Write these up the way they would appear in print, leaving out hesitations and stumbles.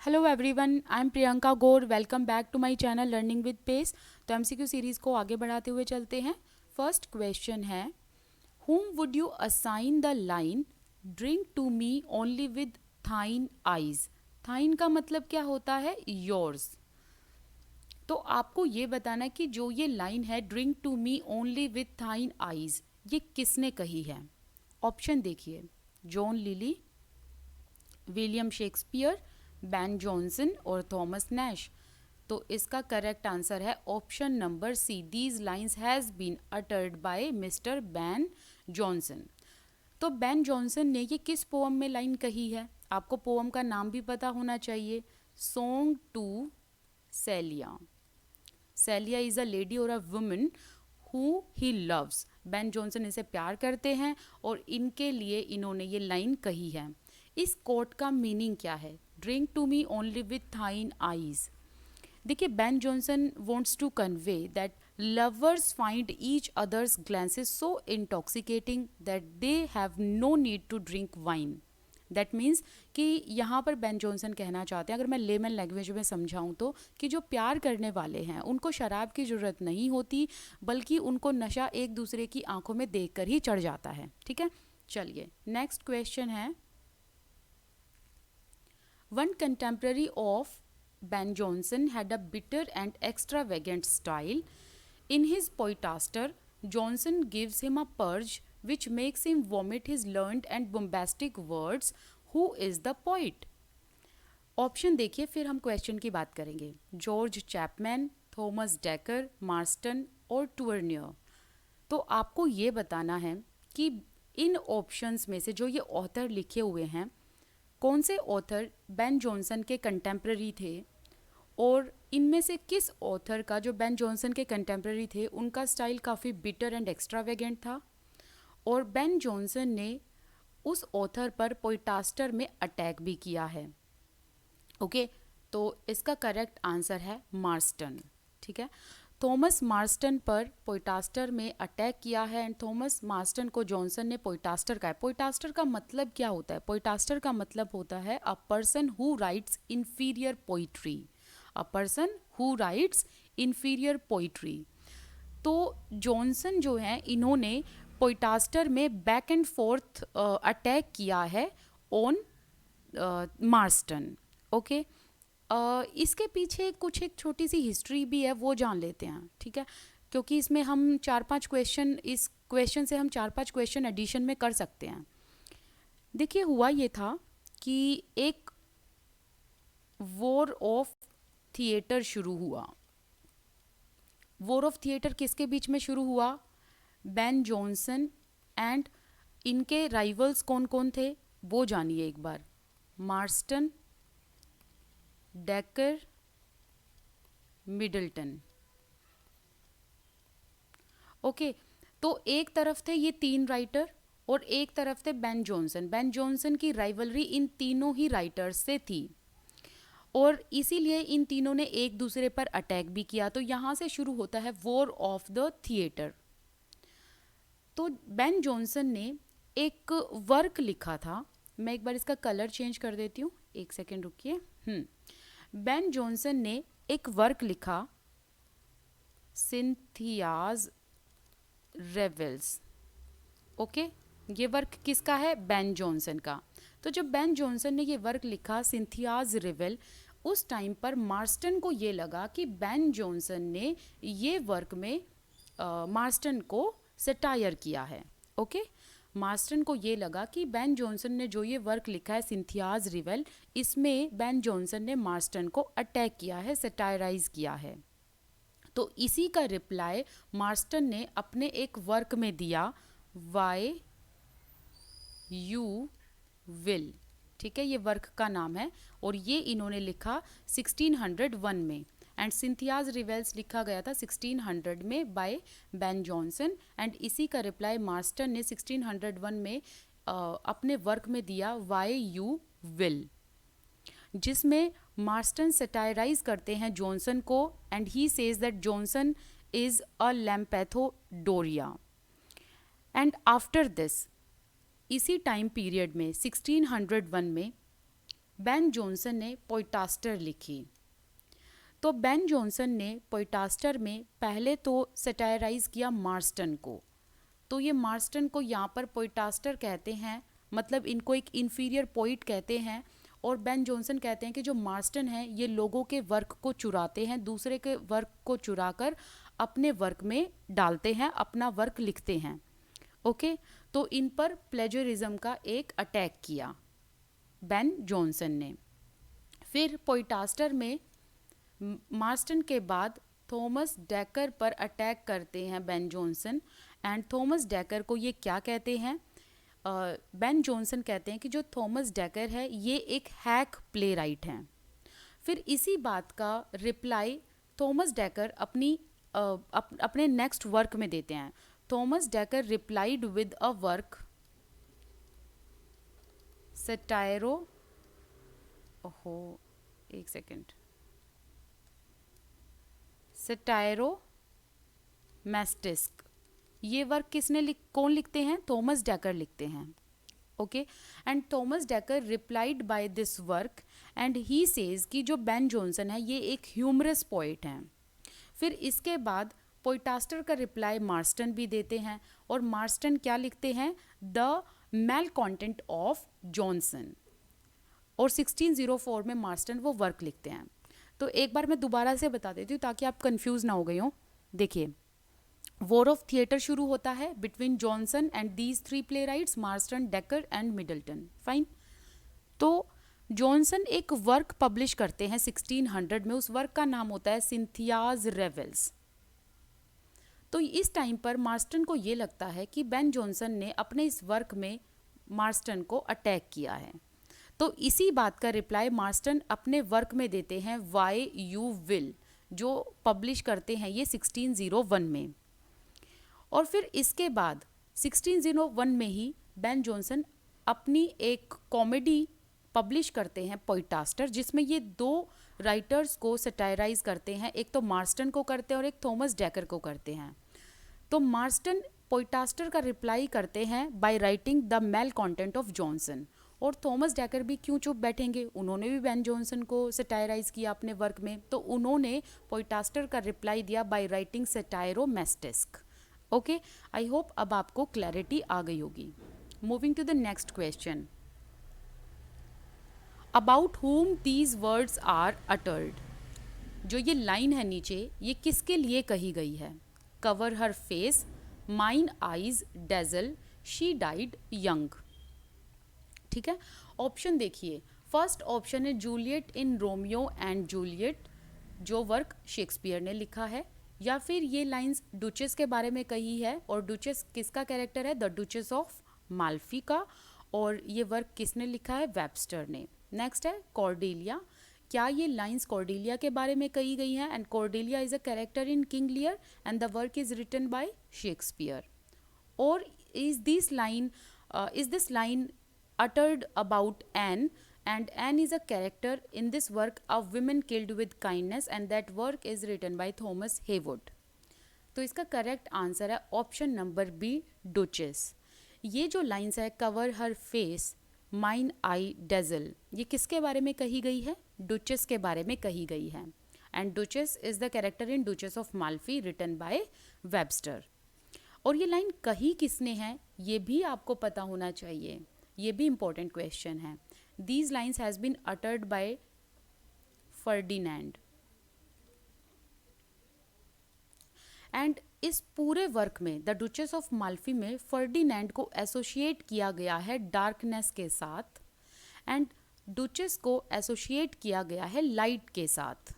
Hello everyone, I am Priyanka Gaur. Welcome back to my channel learning with pace. तो MCQ series को आगे बढ़ाते हुए चलते हैं। फर्स्ट क्वेश्चन है, whom would you assign the line drink to me only with thine eyes? thine का मतलब क्या होता है? yours। तो आपको ये बताना है कि जो ये लाइन है drink to me only with thine eyes, ये किसने कही है? ऑप्शन देखिए, John Lyly, William Shakespeare, Ben Jonson और थॉमस नैश। तो इसका करेक्ट आंसर है option number C, these lines has been uttered by mister Ben Jonson. तो बैन जॉनसन ने ये किस पोअम में लाइन कही है? आपको पोअम का नाम भी पता होना चाहिए, song to Celia. Celia is a lady और a woman who he loves. Ben Jonson इसे प्यार करते हैं और इनके लिए इन्होंने ये लाइन कही है। इस कोट का मीनिंग क्या है? Drink to me only with thine eyes. देखिए, Ben Jonson wants to convey that lovers find each others glances so intoxicating that they have no need to drink wine. That means कि यहाँ पर Ben Jonson कहना चाहते हैं, अगर मैं layman language में समझाऊँ तो, कि जो प्यार करने वाले हैं उनको शराब की ज़रूरत नहीं होती, बल्कि उनको नशा एक दूसरे की आंखों में देखकर ही चढ़ जाता है। ठीक है, चलिए नेक्स्ट क्वेश्चन है, one contemporary of Ben Jonson had a bitter and extravagant style. In his Poetaster, Jonson gives him a purge which makes him vomit his learned and bombastic words. Who is the poet? Option देखिए, फिर हम question की बात करेंगे। George Chapman, Thomas decker, Marston और टूवर्नियर। तो आपको ये बताना है कि इन ऑप्शंस में से जो ये ऑथर लिखे हुए हैं, कौन से ऑथर बैन जॉनसन के कंटेम्प्रेरी थे, और इनमें से किस ऑथर का, जो बैन जॉनसन के कंटेम्प्रेरी थे, उनका स्टाइल काफ़ी बिटर एंड एक्स्ट्रावेगेंट था, और बैन जॉनसन ने उस ऑथर पर पोइटास्टर में अटैक भी किया है। ओके, तो इसका करेक्ट आंसर है मार्स्टन। ठीक है, थॉमस मार्स्टन पर पोइटास्टर में अटैक किया है, एंड थॉमस मार्स्टन को जॉनसन ने पोइटास्टर कहा है। पोइटास्टर का मतलब क्या होता है? पोइटास्टर का मतलब होता है a person who rights inferior poetry. A person who rights inferior poetry. तो जॉनसन जो है, इन्होंने पोइटास्टर में बैक एंड फोर्थ अटैक किया है ऑन मार्स्टन। ओके, इसके पीछे कुछ एक छोटी सी हिस्ट्री भी है, वो जान लेते हैं। ठीक है, क्योंकि इसमें हम 4-5 क्वेश्चन, इस क्वेश्चन से हम 4-5 क्वेश्चन एडिशन में कर सकते हैं। देखिए, हुआ ये था कि एक वॉर ऑफ थिएटर शुरू हुआ। वॉर ऑफ थिएटर किसके बीच में शुरू हुआ? बैन जॉनसन एंड इनके राइवल्स कौन कौन थे वो जानिए एक बार। Marston, Dekker, Middleton. ओके, तो एक तरफ थे ये 3 राइटर और एक तरफ थे बैन जॉनसन। बैन जॉनसन की राइवलरी इन तीनों ही राइटर्स से थी, और इसीलिए इन तीनों ने एक दूसरे पर अटैक भी किया। तो यहाँ से शुरू होता है वॉर ऑफ द थिएटर। तो बैन जॉनसन ने एक वर्क लिखा था, मैं एक बार इसका कलर चेंज कर देती हूँ, एक सेकेंड रुकिए। बैन जॉनसन ने एक वर्क लिखा, सिंथियाज रेवल्स। ओके, ये वर्क किसका है? बैन जॉनसन का। तो जब बैन जॉनसन ने ये वर्क लिखा, सिंथियाज रेवल, उस टाइम पर मार्स्टन को ये लगा कि बैन जॉनसन ने ये वर्क में मार्स्टन को सटायर किया है। ओके, मार्स्टन को ये लगा कि बैन जॉनसन ने जो ये वर्क लिखा है सिंथियाज रिवेल, इसमें बैन जॉनसन ने मार्स्टन को अटैक किया है, सटायराइज किया है। तो इसी का रिप्लाई मार्स्टन ने अपने एक वर्क में दिया, वाई यू विल। ठीक है, ये वर्क का नाम है, और ये इन्होंने लिखा 1601 में, एंड सिंथियाज रिवेल्स लिखा गया था 1600 में बाय बैन जॉनसन। एंड इसी का रिप्लाई मार्स्टन ने 1601 में अपने वर्क में दिया, वाई यू विल, जिसमें मार्स्टन सटायराइज करते हैं जॉनसन को, and he says that Jonson is a Lampatho Doria. And after this, इसी टाइम पीरियड में 1601 में बेन जॉनसन ने पोइटास्टर लिखी। तो बेन जॉनसन ने पोइटास्टर में पहले तो सटायराइज किया मार्स्टन को। तो ये मार्स्टन को यहाँ पर पोइटास्टर कहते हैं, मतलब इनको एक इन्फीरियर पोइट कहते हैं। और बेन जॉनसन कहते हैं कि जो मार्स्टन है ये लोगों के वर्क को चुराते हैं, दूसरे के वर्क को चुराकर अपने वर्क में डालते हैं, अपना वर्क लिखते हैं। ओके, तो इन पर प्लेजरिज्म का एक अटैक किया बेन जॉनसन ने। फिर पोइटास्टर में मार्स्टन के बाद थॉमस डेकर पर अटैक करते हैं Ben Jonson. And Thomas decker को ये क्या कहते हैं, बेन जॉनसन कहते हैं कि जो थॉमस डेकर है ये एक हैक प्ले राइट हैं। फिर इसी बात का रिप्लाई थॉमस डेकर अपने नेक्स्ट वर्क में देते हैं। Thomas Dekker replied with a work Satiro, ओहो एक सेकेंड, सटायरो मैस्टिस्क। ये वर्क कौन लिखते हैं, थॉमस डेकर लिखते हैं। Okay, and Thomas Dekker replied by this work and he says कि जो बेन जॉनसन है ये एक ह्यूमरस पोइट हैं। फिर इसके बाद पोइटास्टर का रिप्लाई मार्स्टन भी देते हैं, और मार्स्टन क्या लिखते हैं, the malcontent of Jonson. और 1604 में मार्स्टन वो वर्क लिखते हैं। तो एक बार मैं दोबारा से बता देती हूँ ताकि आप कंफ्यूज ना हो गए हो। देखिए, वॉर ऑफ थिएटर शुरू होता है between Johnson and these three play rights, Marston, decker and Middleton. Fine. तो जॉनसन एक वर्क पब्लिश करते हैं 1600 में, उस वर्क का नाम होता है सिंथियाज रेवल्स। तो इस टाइम पर मार्स्टन को ये लगता है कि बेन जॉनसन ने अपने इस वर्क में मार्स्टन को अटैक किया है। तो इसी बात का रिप्लाई मार्स्टन अपने वर्क में देते हैं वाई यू विल, जो पब्लिश करते हैं ये 1601 में। और फिर इसके बाद 1601 में ही बेन जॉनसन अपनी एक कॉमेडी पब्लिश करते हैं पोइटास्टर, जिसमें ये दो राइटर्स को सटायराइज करते हैं, एक तो मार्स्टन को करते हैं और एक थॉमस डेकर को करते हैं। तो मार्स्टन पोइटास्टर का रिप्लाई करते हैं by writing the malcontent of Jonson, और थॉमस डेकर भी क्यों चुप बैठेंगे, उन्होंने भी बेन जॉनसन को सटायराइज किया अपने वर्क में। तो उन्होंने पोइटास्टर का रिप्लाई दिया by writing Satiromastix. Okay, I hope अब आपको क्लैरिटी आ गई होगी। Moving to the next question, about whom these words are uttered। जो ये लाइन है नीचे, ये किसके लिए कही गई है, cover her face, mine eyes dazzle, she died young. ठीक है, ऑप्शन देखिए। फर्स्ट ऑप्शन है Juliet in Romeo and Juliet, जो वर्क शेक्सपियर ने लिखा है। या फिर ये लाइंस डुचेस के बारे में कही है, और डुचेस किसका कैरेक्टर है, द डुचेस ऑफ माल्फी का, और ये वर्क किसने लिखा है, वेबस्टर ने। नेक्स्ट है कॉर्डेलिया, क्या ये लाइंस कॉर्डेलिया के बारे में कही गई हैं, and Cordelia is a character in King Lear and the work is written by Shakespeare. और is this line uttered about Anne, and Anne is a character in this work of women killed with kindness, and that work is written by Thomas Heywood। तो इसका correct answer है option number B, डुचेस। ये जो lines है, cover her face, mine eyes dazzle, ये किसके बारे में कही गई है, डुचेस के बारे में कही गई है। And Duchess is the character in Duchess of Malfi written by Webster. और ये लाइन कही किसने है, ये भी आपको पता होना चाहिए, ये भी इंपॉर्टेंट क्वेश्चन है। These lines has been uttered by Ferdinand. And इस पूरे वर्क में, द डुचेस ऑफ माल्फी में, फर्डिनेंड को एसोसिएट किया गया है डार्कनेस के साथ, एंड डुचेस को एसोसिएट किया गया है लाइट के साथ।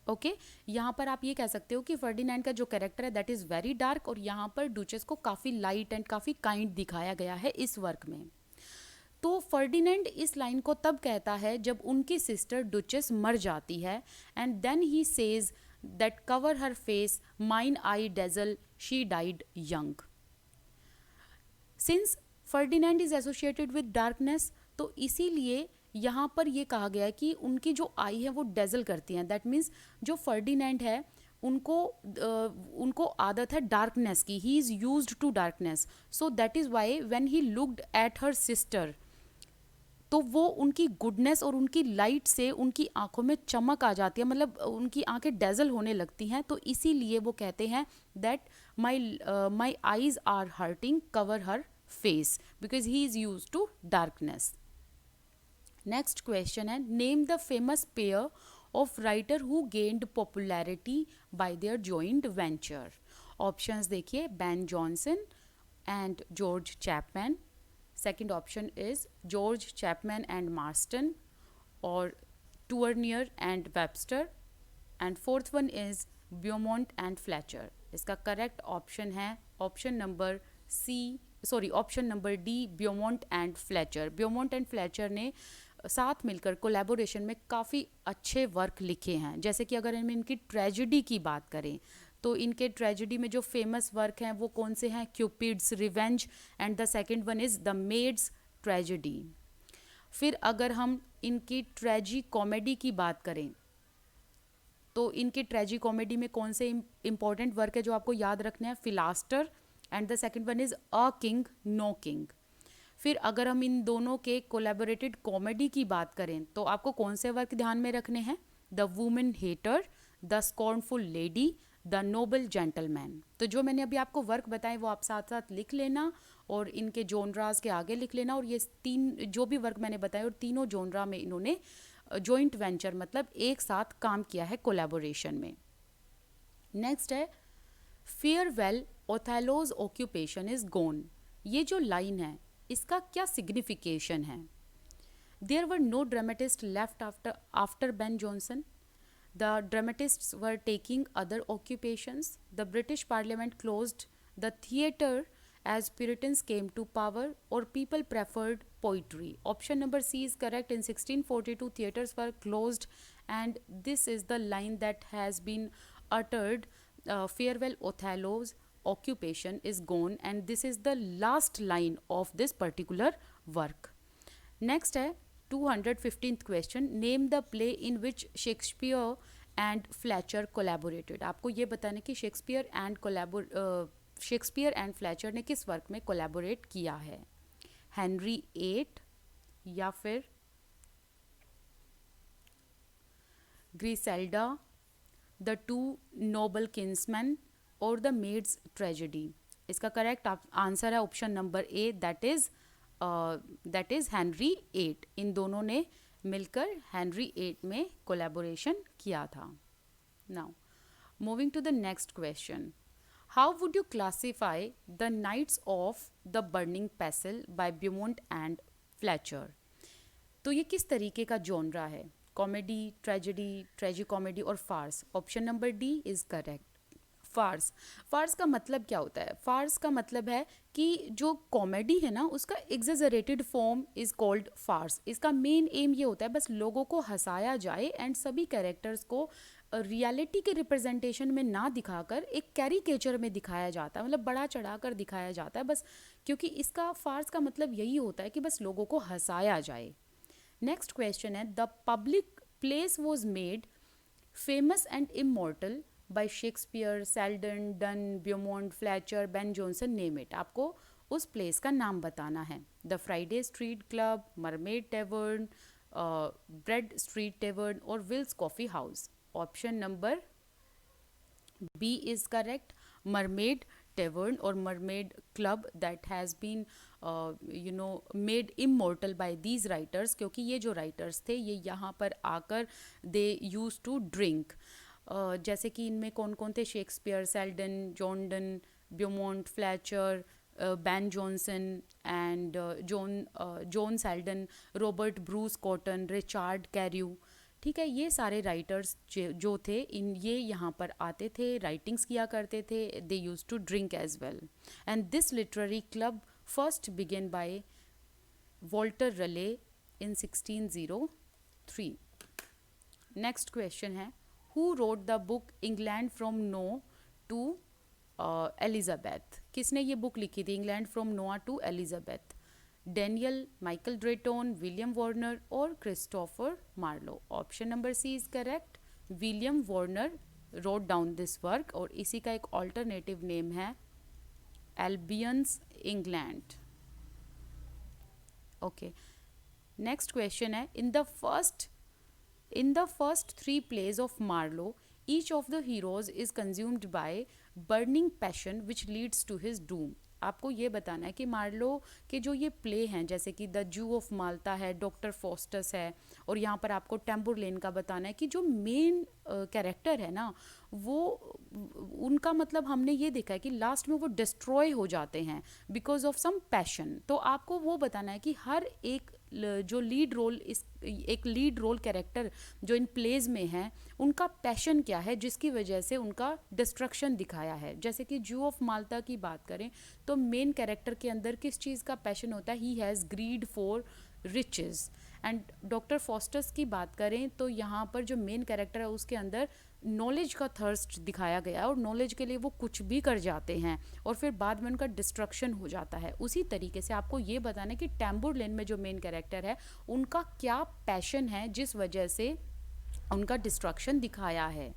ओके, यहाँ पर आप ये कह सकते हो कि फर्डिनेंड का जो कैरेक्टर है दैट इज़ वेरी डार्क, और यहाँ पर डुचेस को काफ़ी लाइट एंड काफ़ी काइंड दिखाया गया है इस वर्क में। तो फर्डिनेंड इस लाइन को तब कहता है जब उनकी सिस्टर डुचेस मर जाती है, and then he says that cover her face, mine eyes dazzle, she died young. Since Ferdinand is associated with darkness, तो इसीलिए यहाँ पर ये कहा गया है कि उनकी जो आई है वो डेजल करती हैं। दैट मीन्स जो फर्डिनेंड है उनको आदत है डार्कनेस की, he is used to darkness, so that is why when he looked at her sister, तो वो उनकी गुडनेस और उनकी लाइट से उनकी आंखों में चमक आ जाती है, मतलब उनकी आंखें डेजल होने लगती हैं, तो इसीलिए वो कहते हैं that my eyes are hurting, cover her face, because he is use to darkness. Next question है, name the famous pair of writer who gained popularity by their joint venture. Options देखिए, Ben Jonson and George Chapman. Second option is George Chapman and Marston, or Tournier and Webster, and fourth one is Beaumont and Fletcher. इसका correct option है option number C, sorry option number D, Beaumont and Fletcher. Beaumont and Fletcher ने साथ मिलकर collaboration में काफ़ी अच्छे work लिखे हैं. जैसे कि अगर हम इनकी ट्रेजिडी की बात करें तो इनके ट्रेजिडी में जो फेमस वर्क हैं वो कौन से हैं, Cupid's revenge and the second one is the maid's tragedy. फिर अगर हम इनकी ट्रेजी कॉमेडी की बात करें तो इनकी ट्रेजी कॉमेडी में कौन से इंपॉर्टेंट वर्क है जो आपको याद रखने हैं, Philaster and the second one is a king no king. फिर अगर हम इन दोनों के कोलैबोरेटेड कॉमेडी की बात करें तो आपको कौन से वर्क ध्यान में रखने हैं, the women hater, the scornful lady, the noble gentleman. तो जो मैंने अभी आपको वर्क बताए वो आप साथ साथ लिख लेना और इनके जोनराज के आगे लिख लेना. और ये तीन जो भी वर्क मैंने बताए और तीनों जोनरा में इन्होंने जॉइंट वेंचर मतलब एक साथ काम किया है कोलैबोरेशन में. नेक्स्ट है, farewell Othello's occupation is gone. ये जो लाइन है इसका क्या सिग्निफिकेशन है. There were no dramatist left after Ben Jonson. The dramatists were taking other occupations. The British Parliament closed the theatre as Puritans came to power, or people preferred poetry. Option number C is correct. In 1642, theatres were closed, and this is the line that has been uttered. Farewell Othello's occupation is gone, and this is the last line of this particular work. Next है 215th question, name the play in which Shakespeare and Fletcher collaborated. आपको ये बताना कि Shakespeare and Fletcher ने किस work में collaborate किया है, हेनरी एट या फिर Griselda, the two noble kinsmen और द मेड्स ट्रेजेडी. इसका करेक्ट आंसर है option number A, that is Henry eight. इन दोनों ने मिलकर हेनरी एट में कोलैबोरेशन किया था. Now moving to the next question, how would you classify the knights of the burning pestle by Beaumont and Fletcher. तो ये किस तरीके का जॉनरा है, कॉमेडी, ट्रेजेडी, ट्रेजी कॉमेडी और farce. Option number D is correct. Farce का मतलब क्या होता है, फार्स का मतलब है कि जो कॉमेडी है ना उसका exaggerated form is called farce. इसका मेन एम ये होता है बस लोगों को हंसाया जाए एंड सभी कैरेक्टर्स को रियलिटी के रिप्रेजेंटेशन में ना दिखाकर एक कैरिकेचर में दिखाया जाता है, मतलब बड़ा चढ़ाकर दिखाया जाता है बस, क्योंकि इसका फार्स का मतलब यही होता है कि बस लोगों को हंसाया जाए. नेक्स्ट क्वेश्चन है, the public place was made famous and immortal by Shakespeare, Selden, Donne, Beaumont, Fletcher, Ben Jonson, name it. आपको उस प्लेस का नाम बताना है. The Friday Street club, Mermaid tavern, Bread Street tavern और Wills coffee house. Option number B is correct, Mermaid tavern और Mermaid club that has been made immortal by these writers, क्योंकि ये जो राइटर्स थे ये यहाँ पर आकर दे यूज टू ड्रिंक. जैसे कि इनमें कौन कौन थे, Shakespeare, Selden, John Donne, Beaumont, Fletcher, Ben Jonson and John Selden, Robert Bruce Cotton, Richard Carew. ठीक है, ये सारे राइटर्स जो थे ये यहाँ पर आते थे, राइटिंग्स किया करते थे, they use to drink as well. And this literary club first began by Walter Raleigh in 1603. Next question है, Who wrote the book England from Noah to Elizabeth? किसने ये बुक लिखी थी, England from Noah to Elizabeth. Daniel, Michael Drayton, William Warner और Christopher Marlowe. Option number C is correct. William Warner wrote down this work और इसी का एक alternative name है Albion's England. Okay, next question है, in the first three plays of Marlowe, each of the heroes is consumed by burning passion which leads to his doom. आपको ये बताना है कि मार्लो के जो ये प्ले हैं, जैसे कि द जू ऑफ माल्टा है, डॉक्टर फॉस्टस है, और यहाँ पर आपको टैम्बुरलेन का बताना है कि जो मेन कैरेक्टर है ना, वो उनका मतलब हमने ये देखा है कि लास्ट में वो डिस्ट्रॉय हो जाते हैं बिकॉज ऑफ सम पैशन. तो आपको वो बताना है कि हर एक जो लीड रोल, इस एक लीड रोल कैरेक्टर जो इन प्लेज में हैं, उनका पैशन क्या है जिसकी वजह से उनका डिस्ट्रक्शन दिखाया है. जैसे कि जू ऑफ माल्टा की बात करें तो मेन कैरेक्टर के अंदर किस चीज़ का पैशन होता है, he has greed for riches. And doctor Faustus की बात करें तो यहाँ पर जो मेन कैरेक्टर है उसके अंदर नॉलेज का थर्स्ट दिखाया गया है, और नॉलेज के लिए वो कुछ भी कर जाते हैं और फिर बाद में उनका डिस्ट्रक्शन हो जाता है. उसी तरीके से आपको ये बताना है कि टैम्बुरलेन में जो मेन कैरेक्टर है उनका क्या पैशन है जिस वजह से उनका डिस्ट्रक्शन दिखाया है.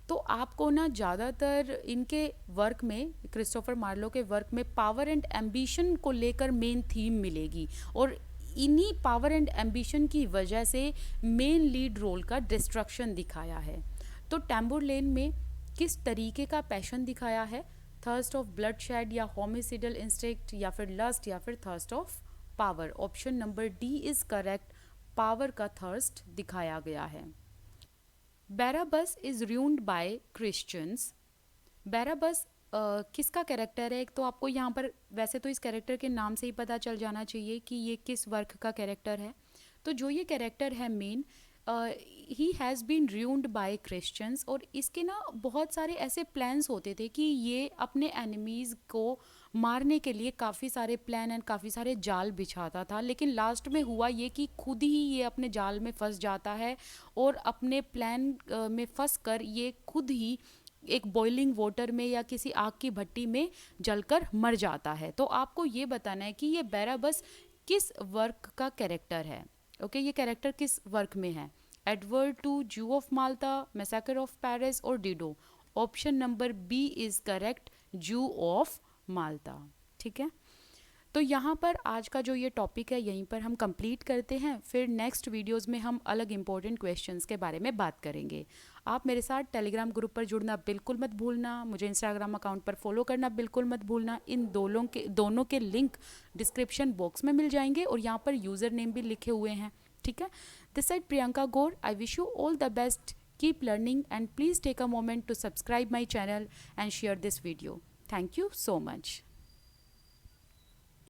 तो आपको ना ज़्यादातर इनके वर्क में, क्रिस्टोफर मार्लो के वर्क में पावर एंड एम्बिशन को लेकर मेन थीम मिलेगी, और इन्हीं पावर एंड एम्बिशन की वजह से मेन लीड रोल का डिस्ट्रक्शन दिखाया है. तो टैम्बुरलेन में किस तरीके का पैशन दिखाया है, थर्स्ट ऑफ ब्लडशेड या होमिसिडल इंस्टिंक्ट या फिर लस्ट या फिर thirst of power. Option number D is correct, power का थर्स्ट दिखाया गया है. Barabas is ruined by Christians. Barabas किसका कैरेक्टर है? एक तो आपको यहाँ पर वैसे तो इस कैरेक्टर के नाम से ही पता चल जाना चाहिए कि ये किस वर्क का कैरेक्टर है. तो जो ये कैरेक्टर है main, he has been ruined by Christians, और इसके ना बहुत सारे ऐसे प्लान्स होते थे कि ये अपने एनिमीज़ को मारने के लिए काफ़ी सारे प्लान एंड काफ़ी सारे जाल बिछाता था. लेकिन लास्ट में हुआ ये कि खुद ही ये अपने जाल में फंस जाता है, और अपने प्लान में फंस कर ये खुद ही एक बॉइलिंग वाटर में या किसी आग की भट्टी में जलकर मर जाता है. तो आपको ये बताना है कि ये बैराबस किस वर्क का कैरेक्टर है. ओके, ये कैरेक्टर किस वर्क में है? Edward two, Jew of Malta, massacre of Paris और Dido. Option number B is correct, Jew of Malta. ठीक है, तो यहाँ पर आज का जो ये टॉपिक है यहीं पर हम कंप्लीट करते हैं. फिर नेक्स्ट वीडियोस में हम अलग इंपॉर्टेंट क्वेश्चंस के बारे में बात करेंगे. आप मेरे साथ टेलीग्राम ग्रुप पर जुड़ना बिल्कुल मत भूलना, मुझे इंस्टाग्राम अकाउंट पर फॉलो करना बिल्कुल मत भूलना. इन दोनों के लिंक डिस्क्रिप्शन बॉक्स में मिल जाएंगे, और यहाँ पर यूज़र नेम भी लिखे हुए हैं. ठीक है, this side Priyanka Gaur. I wish you all the best. Keep learning and please take a moment to subscribe my channel and share this video. Thank you so much.